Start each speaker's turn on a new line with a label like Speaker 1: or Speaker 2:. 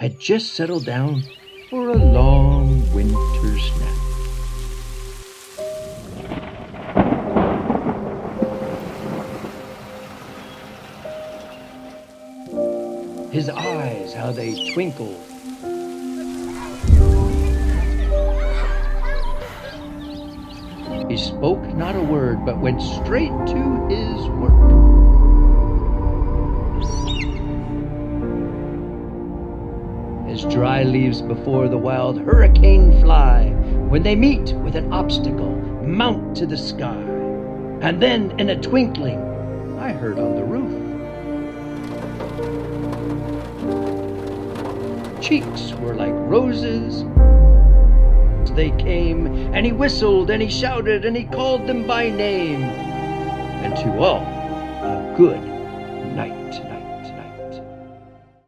Speaker 1: had just settled down for a long winter's nap. His eyes, how they twinkled. He spoke not a word, but went straight to his work. As dry leaves before the wild hurricane fly, when they meet with an obstacle, mount to the sky. And then, in a twinkling, I heard on the roof, cheeks were like roses. They came, and he whistled, and he shouted, and he called them by name. And to all, a good